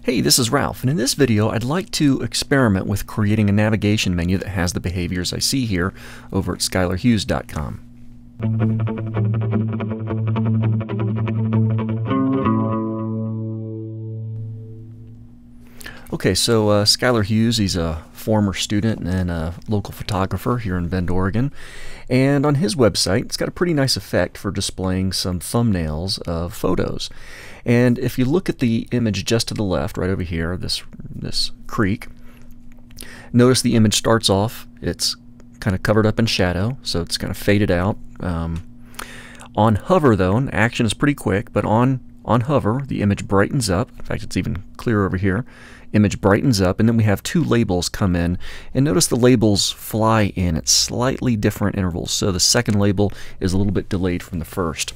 Hey, this is Ralph, and in this video I'd like to experiment with creating a navigation menu that has the behaviors I see here over at SkylarHughes.com. Okay, so Skylar Hughes, he's a former student and a local photographer here in Bend, Oregon. And on his website, it's got a pretty nice effect for displaying some thumbnails of photos. And if you look at the image just to the left, right over here, this creek, notice the image starts off, it's kind of covered up in shadow, so it's kind of faded out. On hover, though, action is pretty quick, but on hover, the image brightens up. In fact, it's even clearer over here. Image brightens up, and then we have two labels come in, and notice the labels fly in at slightly different intervals. So the second label is a little bit delayed from the first.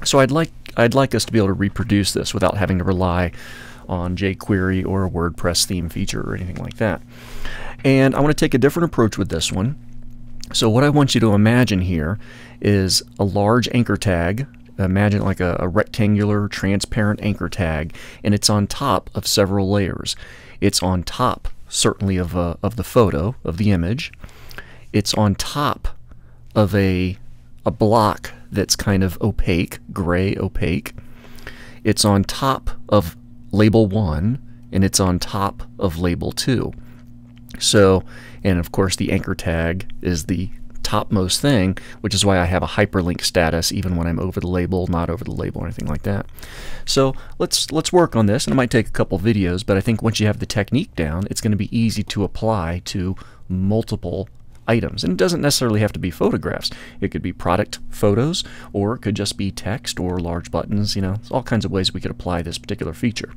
So I'd like us to be able to reproduce this without having to rely on jQuery or a WordPress theme feature or anything like that. And I want to take a different approach with this one. So what I want you to imagine here is a large anchor tag. Imagine like a rectangular, transparent anchor tag, and it's on top of several layers. It's on top, certainly, of the photo, of the image. It's on top of a block that's kind of opaque, gray opaque. It's on top of label 1, and it's on top of label 2. So, and of course the anchor tag is the topmost thing, which is why I have a hyperlink status even when I'm over the label, not over the label, or anything like that. So let's work on this, and it might take a couple videos, but I think once you have the technique down, it's going to be easy to apply to multiple items. And it doesn't necessarily have to be photographs. It could be product photos, or it could just be text or large buttons. You know, there's all kinds of ways we could apply this particular feature.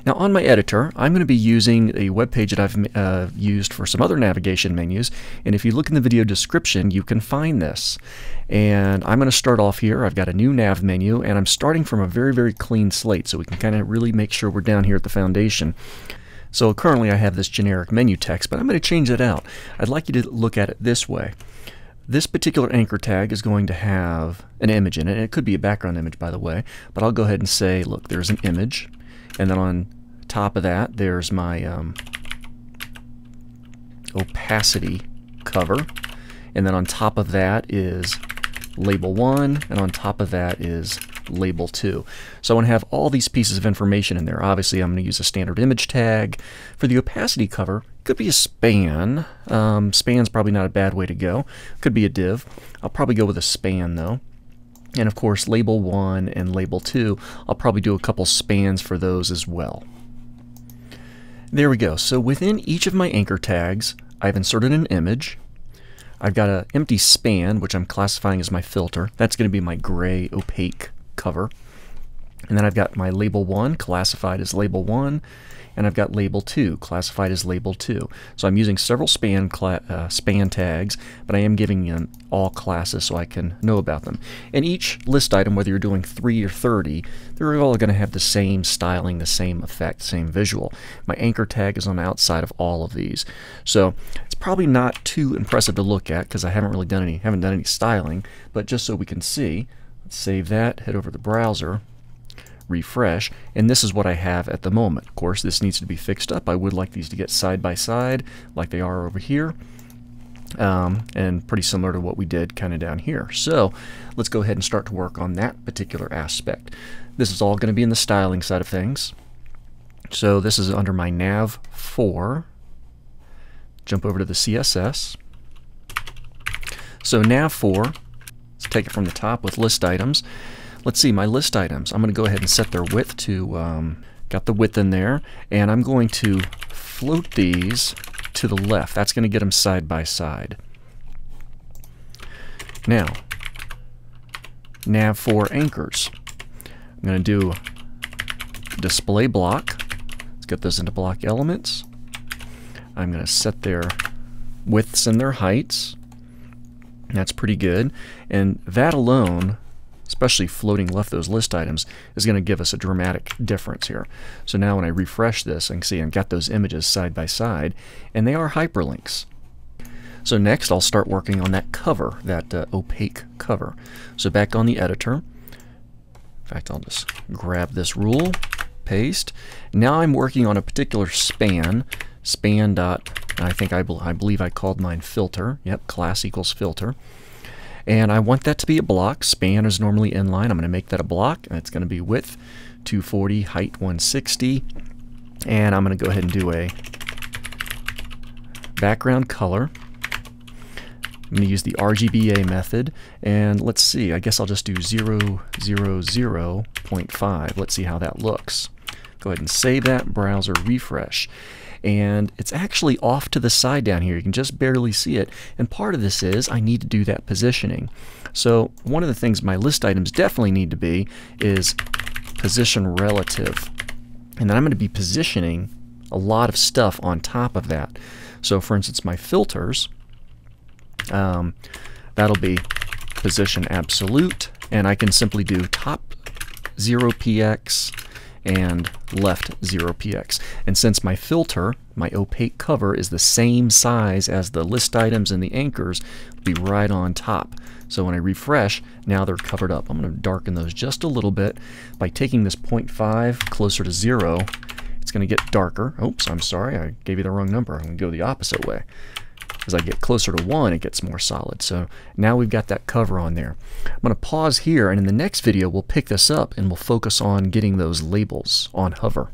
Now on my editor, I'm going to be using a web page that I've used for some other navigation menus, and if you look in the video description, you can find this. And I'm going to start off here. I've got a new nav menu, and I'm starting from a very, very clean slate, so we can kind of really make sure we're down here at the foundation. So currently I have this generic menu text, but I'm going to change it out. I'd like you to look at it this way. This particular anchor tag is going to have an image in it, and it could be a background image, by the way, but I'll go ahead and say, look, there's an image. And then on top of that, there's my opacity cover. And then on top of that is label 1, and on top of that is label 2. So I want to have all these pieces of information in there. Obviously, I'm going to use a standard image tag. For the opacity cover, it could be a span. Span's probably not a bad way to go. Could be a div. I'll probably go with a span, though. And of course, label 1 and label 2, I'll probably do a couple spans for those as well. There we go. So within each of my anchor tags, I've inserted an image. I've got an empty span, which I'm classifying as my filter. That's going to be my gray opaque cover. And then I've got my label 1 classified as label 1, and I've got label 2 classified as label 2. So I'm using several span tags, but I am giving them all classes so I can know about them. And each list item, whether you're doing 3 or 30, they're all going to have the same styling, the same effect, same visual. My anchor tag is on the outside of all of these. So it's probably not too impressive to look at because I haven't really done any styling, but just so we can see, let's save that, head over to the browser, refresh, and this is what I have at the moment. Of course, this needs to be fixed up. I would like these to get side by side like they are over here, and pretty similar to what we did kind of down here. So let's go ahead and start to work on that particular aspect. This is all going to be in the styling side of things. So this is under my nav 4. Jump over to the CSS. So nav 4, let's take it from the top with list items. Let's see, my list items, I'm going to go ahead and set their width to, got the width in there, and I'm going to float these to the left. That's going to get them side by side. Now, nav 4 anchors. I'm going to do display block. Let's get those into block elements. I'm going to set their widths and their heights. That's pretty good. And that alone, especially floating left those list items, is going to give us a dramatic difference here. So now when I refresh this, I can see I've got those images side by side, and they are hyperlinks. So next I'll start working on that cover, that opaque cover. So back on the editor, in fact I'll just grab this rule, paste. Now I'm working on a particular span dot, I believe I called mine filter. Yep, class equals filter. And I want that to be a block. Span is normally inline. I'm going to make that a block, and it's going to be width 240, height 160. And I'm going to go ahead and do a background color. I'm going to use the RGBA method, and let's see, I guess I'll just do 000.5. Let's see how that looks. Go ahead and save that, browser refresh. And it's actually off to the side down here. You can just barely see it. And part of this is I need to do that positioning. So one of the things my list items definitely need to be is position relative. And then I'm going to be positioning a lot of stuff on top of that. So for instance, my filters, that'll be position absolute. And I can simply do top 0px and left 0px. And since my filter, my opaque cover, is the same size as the list items and the anchors, it'll be right on top. So when I refresh, now they're covered up. I'm going to darken those just a little bit. By taking this 0.5 closer to 0, it's going to get darker. Oops, I'm sorry, I gave you the wrong number. I'm going to go the opposite way. As I get closer to 1, it gets more solid. So now we've got that cover on there. I'm going to pause here, and in the next video we'll pick this up and we'll focus on getting those labels on hover.